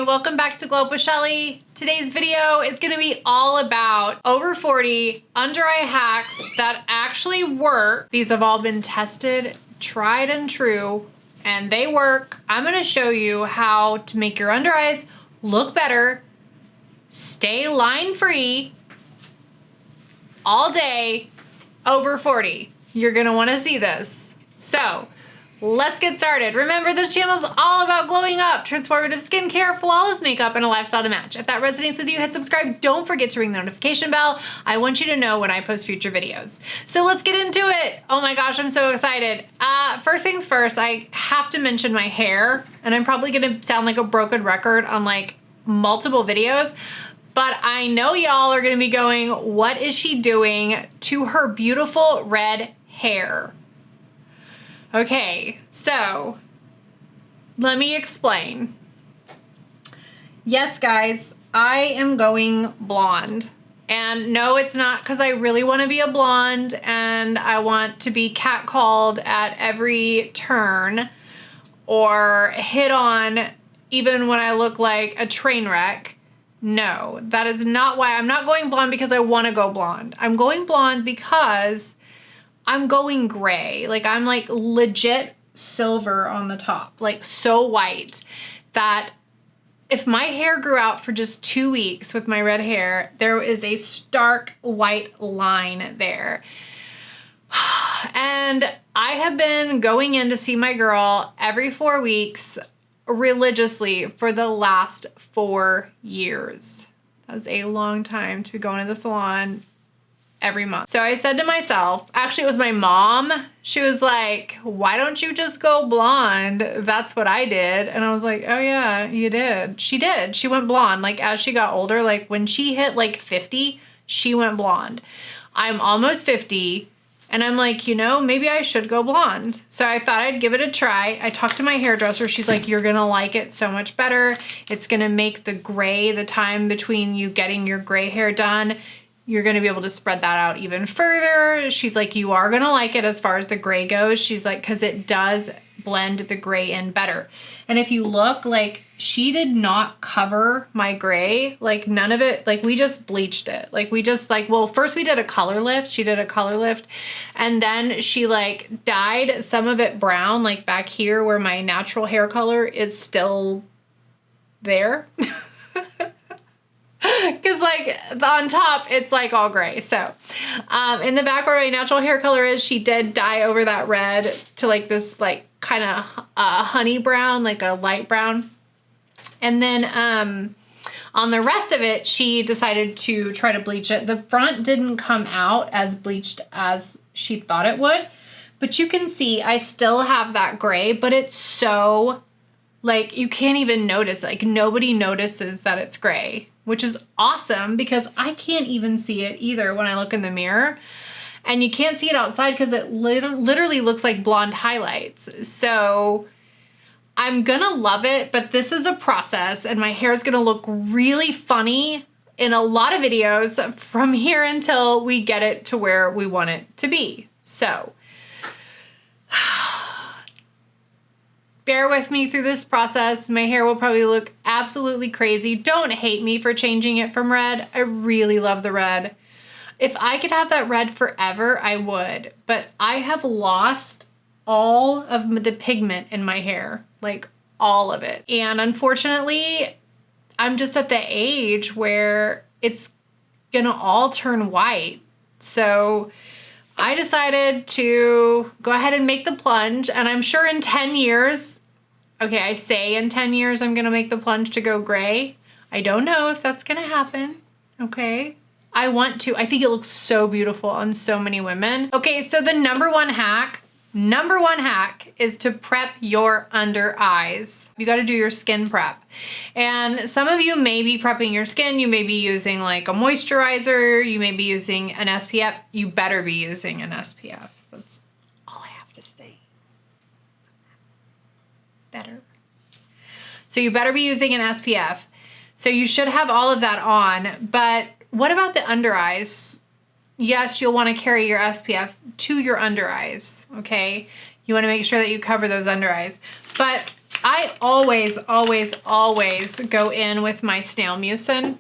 welcome back to Glow Up with Shelly. Today's video is gonna be all about over 40 under eye hacks that actually work. These have all been tested, tried and true, and they work. I'm gonna show you how to make your under eyes look better, stay line free all day, over 40. You're gonna wanna see this. So, let's get started. Remember, this channel is all about glowing up, transformative skincare, flawless makeup, and a lifestyle to match. If that resonates with you, hit subscribe. Don't forget to ring the notification bell. I want you to know when I post future videos. So let's get into it. Oh my gosh, I'm so excited. First things first, I have to mention my hair, and I'm probably gonna sound like a broken record on like multiple videos, but I know y'all are gonna be going, what is she doing to her beautiful red hair? Okay, so let me explain. Yes, guys, I am going blonde. And no, it's not because I really want to be a blonde and I want to be catcalled at every turn or hit on even when I look like a train wreck. No, that is not why. I'm not going blonde because I want to go blonde. I'm going blonde because I'm going gray. Like, I'm like legit silver on the top, like so white that if my hair grew out for just 2 weeks with my red hair, there is a stark white line there. And I have been going in to see my girl every 4 weeks religiously for the last 4 years. That's a long time to be going to the salon every month. So I said to myself, actually it was my mom, she was like, why don't you just go blonde? That's what I did. And I was like, oh yeah, you did. She did. She went blonde. Like as she got older, like when she hit like 50, she went blonde. I'm almost 50 and I'm like, you know, maybe I should go blonde. So I thought I'd give it a try. I talked to my hairdresser. She's like, you're gonna like it so much better. It's gonna make the gray, the time between you getting your gray hair done, you're gonna be able to spread that out even further. She's like, you are gonna like it as far as the gray goes. She's like, cause it does blend the gray in better. And if you look, like she did not cover my gray, like none of it, like we just bleached it. Like we just like, well, first we did a color lift. She did a color lift and then she like dyed some of it brown, like back here where my natural hair color is still there. Cause like on top, it's like all gray. So in the back where my natural hair color is, she did dye over that red to like this like kind of honey brown, like a light brown. And then on the rest of it, she decided to try to bleach it. The front didn't come out as bleached as she thought it would, but you can see I still have that gray, but it's so like, you can't even notice, like nobody notices that it's gray, which is awesome because I can't even see it either when I look in the mirror. And you can't see it outside because it literally looks like blonde highlights. So I'm gonna love it, but this is a process and my hair is gonna look really funny in a lot of videos from here until we get it to where we want it to be. So bear with me through this process. My hair will probably look absolutely crazy. Don't hate me for changing it from red. I really love the red. If I could have that red forever, I would. But I have lost all of the pigment in my hair, like all of it. And unfortunately, I'm just at the age where it's gonna all turn white. So I decided to go ahead and make the plunge, and I'm sure in 10 years, okay, I say in 10 years I'm gonna make the plunge to go gray. I don't know if that's gonna happen, okay? I want to. I think it looks so beautiful on so many women. Okay, so the number one hack is to prep your under eyes. You gotta do your skin prep. And some of you may be prepping your skin. You may be using like a moisturizer. You may be using an SPF. You better be using an SPF. That's all I have to say. Better. So you better be using an SPF. So you should have all of that on, but what about the under eyes? Yes, you'll want to carry your SPF to your under eyes, okay? You want to make sure that you cover those under eyes. But I always, always, always go in with my Snail Mucin.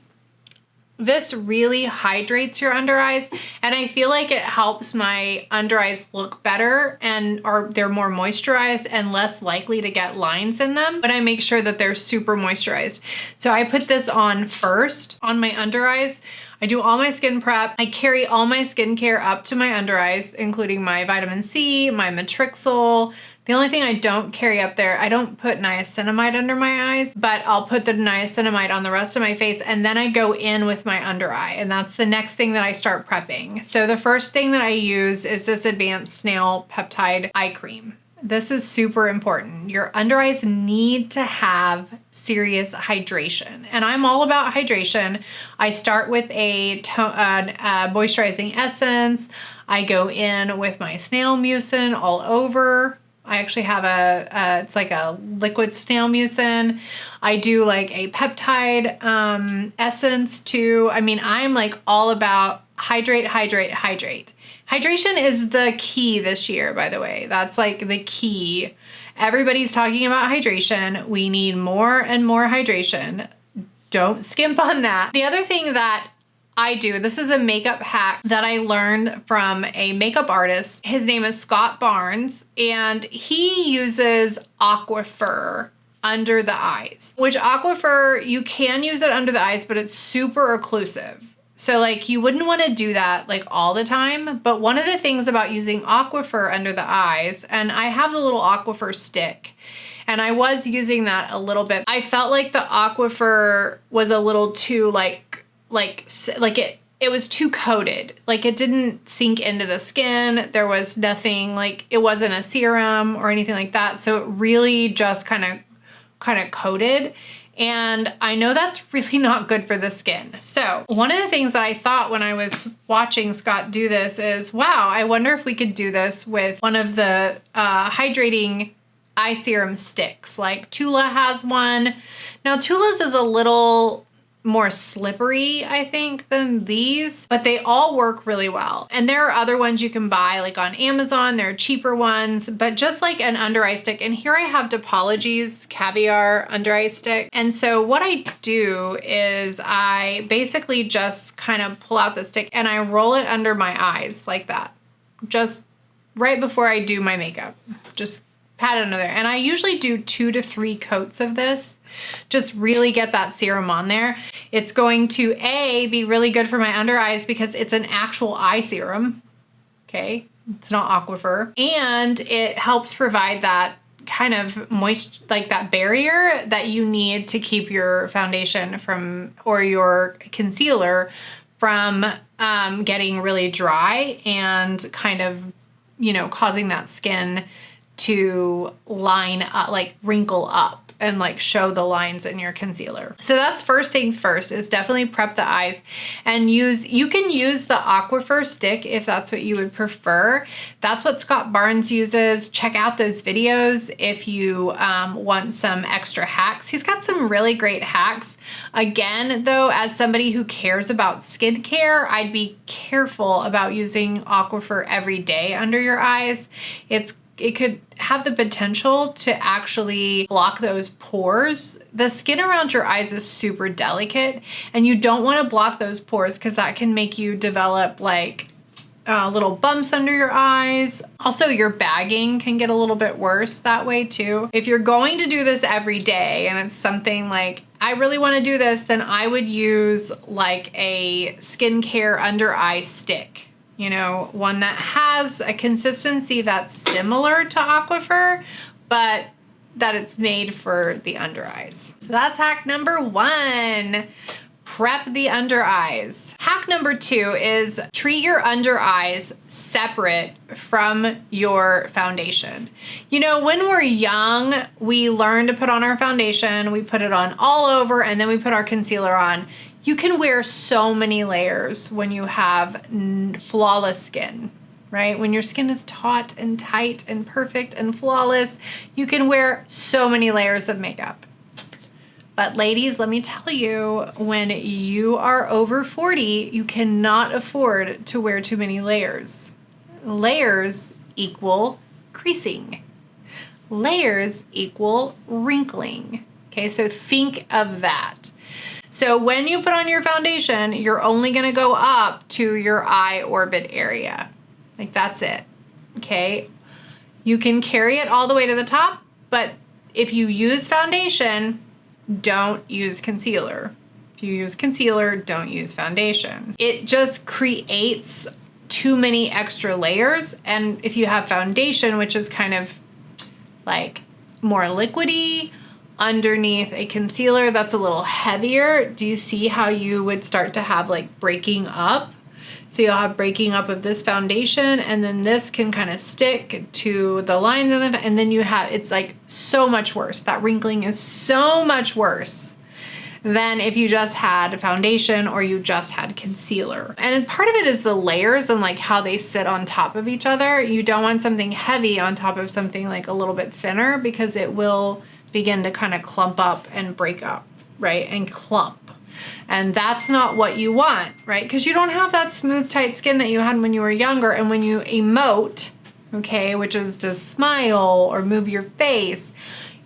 This really hydrates your under eyes, and I feel like it helps my under eyes look better and they're more moisturized and less likely to get lines in them, but I make sure that they're super moisturized. So I put this on first on my under eyes. I do all my skin prep. I carry all my skincare up to my under eyes, including my vitamin C, my Matrixyl. The only thing I don't carry up there, I don't put niacinamide under my eyes, but I'll put the niacinamide on the rest of my face, and then I go in with my under eye, and that's the next thing that I start prepping. So the first thing that I use is this Advanced Snail Peptide Eye Cream. This is super important. Your under eyes need to have serious hydration, and I'm all about hydration. I start with a moisturizing essence. I go in with my Snail Mucin all over. I actually have it's like a liquid Snail Mucin. I do like a peptide essence too. I mean, I'm like all about hydrate, hydrate, hydrate. Hydration is the key this year, by the way. That's like the key. Everybody's talking about hydration. We need more and more hydration. Don't skimp on that. The other thing that I do, this is a makeup hack that I learned from a makeup artist. His name is Scott Barnes, and he uses Aquaphor under the eyes, which Aquaphor, you can use it under the eyes, but it's super occlusive. So like you wouldn't want to do that like all the time. But one of the things about using Aquaphor under the eyes, and I have the little Aquaphor stick, and I was using that a little bit. I felt like the Aquaphor was a little too it was too coated. Like it didn't sink into the skin. There was nothing, like it wasn't a serum or anything like that. So it really just kind of coated. And I know that's really not good for the skin. So one of the things that I thought when I was watching Scott do this is, wow, I wonder if we could do this with one of the hydrating eye serum sticks. Like Tula has one. Now Tula's is a little more slippery, I think, than these, but they all work really well. And there are other ones you can buy like on Amazon. There are cheaper ones, but just like an under eye stick. And here I have Depology's Caviar under eye stick. And so what I do is I basically just kind of pull out the stick and I roll it under my eyes like that, just right before I do my makeup. Just pat it under there. And I usually do 2 to 3 coats of this. Just really get that serum on there. It's going to be really good for my under eyes because it's an actual eye serum. Okay. It's not Aquaphor. And it helps provide that kind of moist, like that barrier that you need to keep your foundation from, or your concealer from getting really dry and kind of, you know, causing that skin to line up, like wrinkle up and like show the lines in your concealer. So that's first things first, is definitely prep the eyes and you can use the Aquaphor stick if that's what you would prefer. That's what Scott Barnes uses. Check out those videos if you want some extra hacks. He's got some really great hacks. Again, though, as somebody who cares about skincare, I'd be careful about using Aquaphor every day under your eyes. It could have the potential to actually block those pores. The skin around your eyes is super delicate, and you don't want to block those pores because that can make you develop like little bumps under your eyes. Also, your bagging can get a little bit worse that way too. If you're going to do this every day and it's something like, I really want to do this, then I would use like a skincare under eye stick. You know, one that has a consistency that's similar to Aquaphor, but that it's made for the under eyes. So that's hack number 1. Prep the under eyes. Hack number 2 is treat your under eyes separate from your foundation. You know, when we're young, we learn to put on our foundation, we put it on all over, and then we put our concealer on. You can wear so many layers when you have flawless skin, right? When your skin is taut and tight and perfect and flawless, you can wear so many layers of makeup. But ladies, let me tell you, when you are over 40, you cannot afford to wear too many layers. Layers equal creasing. layers equal wrinkling. Okay, so think of that. So when you put on your foundation, you're only gonna go up to your eye orbit area. Like that's it, okay? You can carry it all the way to the top, but if you use foundation, don't use concealer. If you use concealer, don't use foundation. It just creates too many extra layers. And if you have foundation, which is kind of like more liquidy, underneath a concealer that's a little heavier, do you see how you would start to have like breaking up? So you'll have breaking up of this foundation, and then this can kind of stick to the lines of the, and then you have, it's like so much worse. That wrinkling is so much worse than if you just had foundation or you just had concealer. And part of it is the layers and like how they sit on top of each other. You don't want something heavy on top of something like a little bit thinner, because it will begin to kind of clump up and break up, right? And clump. And that's not what you want, right? Because you don't have that smooth, tight skin that you had when you were younger. And when you emote, okay, which is to smile or move your face,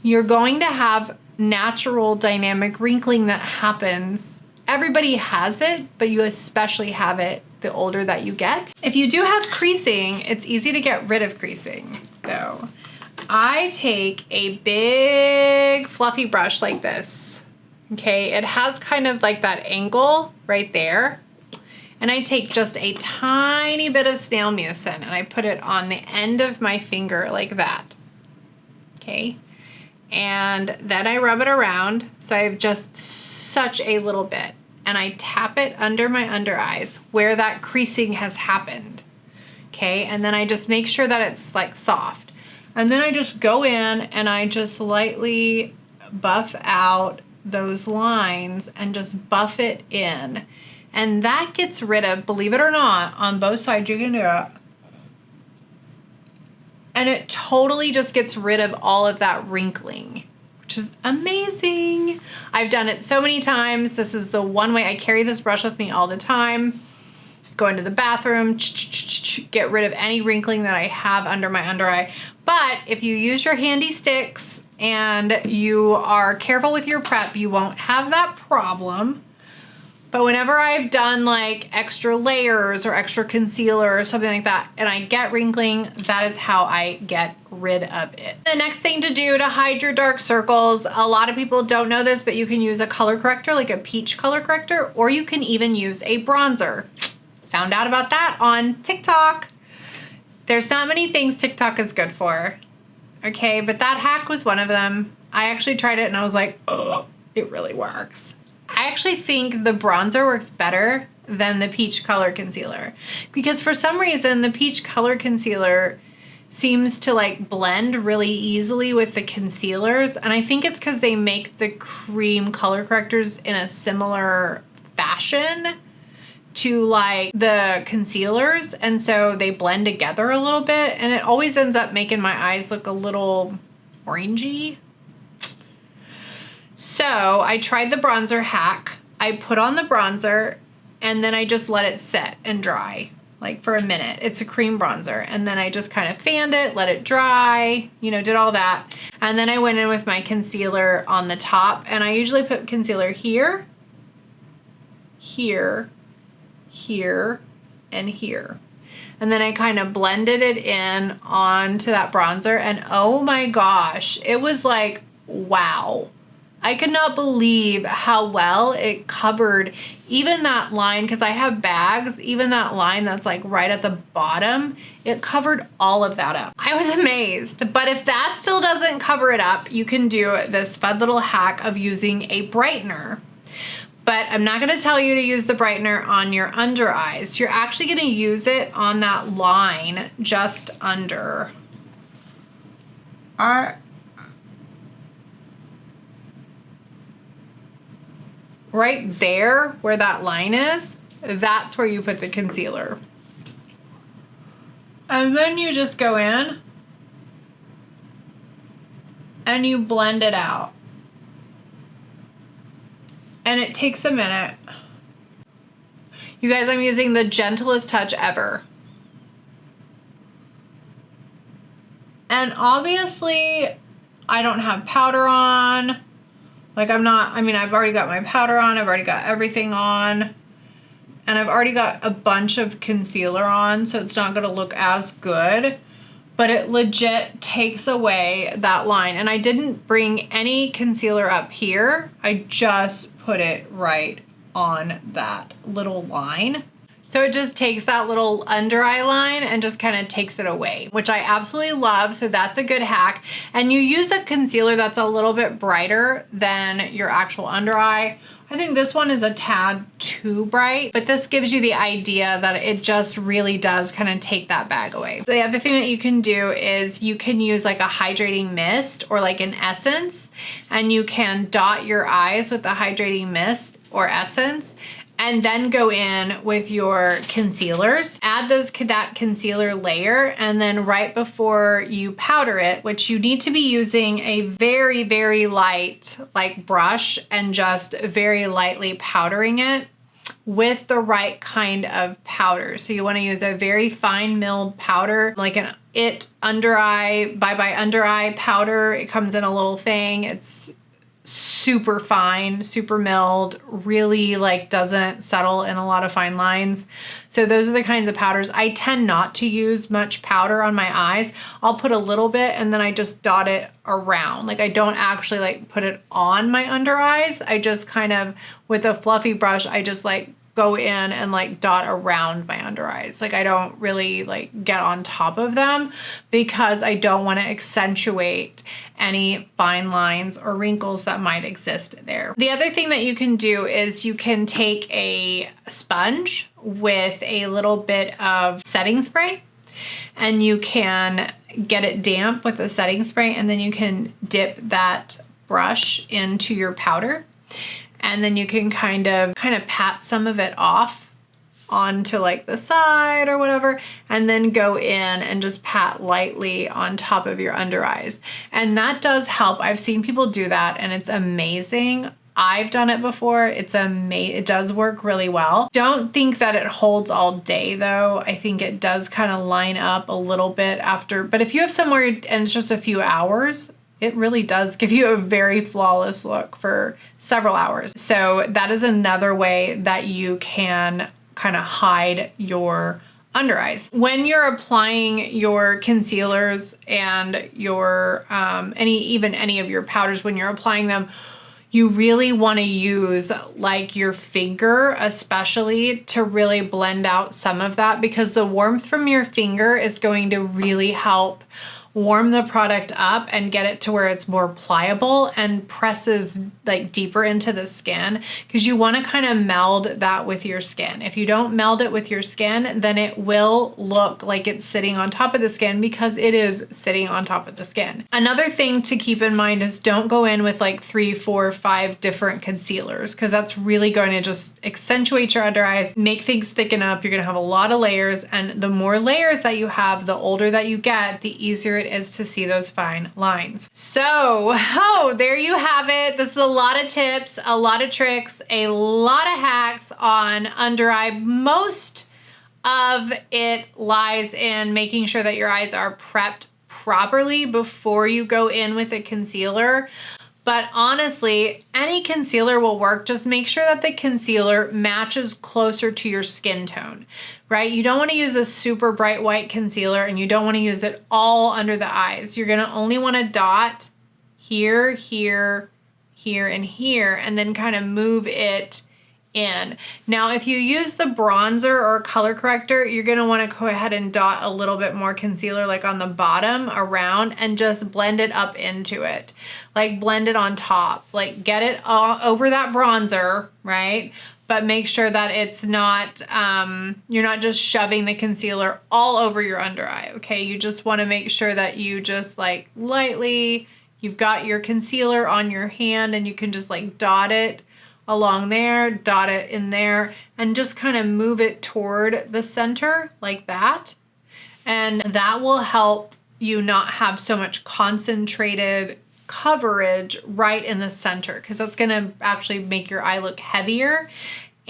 you're going to have natural dynamic wrinkling that happens. Everybody has it, but you especially have it the older that you get. If you do have creasing, it's easy to get rid of creasing though. I take a big fluffy brush like this. Okay, it has kind of like that angle right there. And I take just a tiny bit of Snail Mucin and I put it on the end of my finger like that. Okay, and then I rub it around. So I have just such a little bit. And I tap it under my under eyes where that creasing has happened. Okay, and then I just make sure that it's like soft. And then I just go in and I just lightly buff out those lines and just buff it in. And that gets rid of, believe it or not, on both sides you can do it. And it totally just gets rid of all of that wrinkling, which is amazing. I've done it so many times. This is the one way I carry this brush with me all the time. Go into the bathroom, get rid of any wrinkling that I have under my under eye. But if you use your handy sticks and you are careful with your prep, you won't have that problem. But whenever I've done like extra layers or extra concealer or something like that, and I get wrinkling, that is how I get rid of it. The next thing to do to hide your dark circles, a lot of people don't know this, but you can use a color corrector, like a peach color corrector, or you can even use a bronzer. Found out about that on TikTok. There's not many things TikTok is good for. Okay, but that hack was one of them. I actually tried it and I was like, oh, it really works. I actually think the bronzer works better than the peach color concealer, because for some reason the peach color concealer seems to like blend really easily with the concealers. And I think it's because they make the cream color correctors in a similar fashion to like the concealers, and so they blend together a little bit, and it always ends up making my eyes look a little orangey. So I tried the bronzer hack. I put on the bronzer and then I just let it set and dry like for a minute. It's a cream bronzer, and then I just kind of fanned it, let it dry, you know, did all that. And then I went in with my concealer on the top, and I usually put concealer here, here, here, and here. And then I kind of blended it in onto that bronzer, and oh my gosh, it was like, wow. I could not believe how well it covered even that line, because I have bags, even that line that's like right at the bottom, it covered all of that up. I was amazed. But if that still doesn't cover it up, you can do this fun little hack of using a brightener. But I'm not gonna tell you to use the brightener on your under eyes. You're actually gonna use it on that line just under our, right there where that line is, that's where you put the concealer. And then you just go in and you blend it out. And it takes a minute. You guys, I'm using the gentlest touch ever. And obviously I don't have powder on. Like I've already got my powder on. I've already got everything on. And I've already got a bunch of concealer on, so it's not going to look as good. But it legit takes away that line. And I didn't bring any concealer up here. I just put it right on that little line. So it just takes that little under eye line and just kind of takes it away, which I absolutely love. So that's a good hack. And you use a concealer that's a little bit brighter than your actual under eye. I think this one is a tad too bright, but this gives you the idea that it just really does kind of take that bag away. So the other thing that you can do is you can use like a hydrating mist or like an essence, and you can dot your eyes with the hydrating mist or essence, and then go in with your concealers. Add that concealer layer, and then right before you powder it, which you need to be using a very, very light like brush and just very lightly powdering it with the right kind of powder. So you want to use a very fine milled powder, like an under eye, bye under eye powder. It comes in a little thing. It's super fine, super milled, really like doesn't settle in a lot of fine lines. So those are the kinds of powders. I tend not to use much powder on my eyes. I'll put a little bit and then I just dot it around. Like I don't actually like put it on my under eyes. I just kind of, with a fluffy brush, I just like go in and like dot around my under eyes. Like I don't really like get on top of them because I don't want to accentuate any fine lines or wrinkles that might exist there. The other thing that you can do is you can take a sponge with a little bit of setting spray, and you can get it damp with a setting spray, and then you can dip that brush into your powder. And then you can kind of pat some of it off onto like the side or whatever, and then go in and just pat lightly on top of your under eyes. And that does help. I've seen people do that and it's amazing. I've done it before. It does work really well. Don't think that it holds all day though. I think it does kind of line up a little bit after, but if you have somewhere and it's just a few hours, it really does give you a very flawless look for several hours. So that is another way that you can kind of hide your under eyes. When you're applying your concealers and your any of your powders, when you're applying them, you really want to use like your finger especially to really blend out some of that, because the warmth from your finger is going to really help warm the product up and get it to where it's more pliable and presses like deeper into the skin, because you want to kind of meld that with your skin. If you don't meld it with your skin, then it will look like it's sitting on top of the skin, because it is sitting on top of the skin. Another thing to keep in mind is don't go in with like 3, 4, 5 different concealers, because that's really going to just accentuate your under eyes, make things thicken up. You're going to have a lot of layers, and the more layers that you have, the older that you get, the easier it is to see those fine lines. So, there you have it. This is a lot of tips, a lot of tricks, a lot of hacks on under eye. Most of it lies in making sure that your eyes are prepped properly before you go in with a concealer. But honestly, any concealer will work. Just make sure that the concealer matches closer to your skin tone, right? You don't want to use a super bright white concealer, and you don't want to use it all under the eyes. You're going to only want to dot here, here, here, and here, and then kind of move it in. Now, if you use the bronzer or color corrector, you're going to want to go ahead and dot a little bit more concealer like on the bottom around, and just blend it up into it. Like blend it on top, like get it all over that bronzer, right? But make sure that it's not, you're not just shoving the concealer all over your under eye, okay? You just want to make sure that you just like lightly, you've got your concealer on your hand, and you can just like dot it along there, dot it in there, and just kind of move it toward the center like that. And that will help you not have so much concentrated coverage right in the center, because that's going to actually make your eye look heavier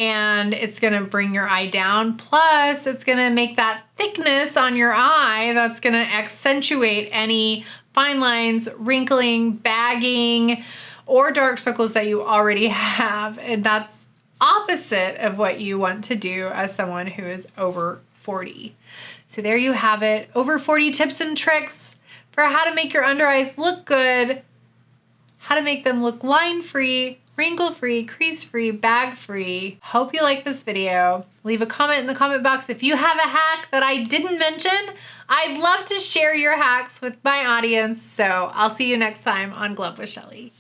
and it's gonna bring your eye down. Plus, it's gonna make that thickness on your eye that's gonna accentuate any fine lines, wrinkling, bagging, or dark circles that you already have. And that's opposite of what you want to do as someone who is over 40. So there you have it. Over 40 tips and tricks for how to make your under eyes look good, how to make them look line-free, wrinkle-free, crease-free, bag-free. Hope you like this video. Leave a comment in the comment box if you have a hack that I didn't mention. I'd love to share your hacks with my audience. So I'll see you next time on Glove with Shelly.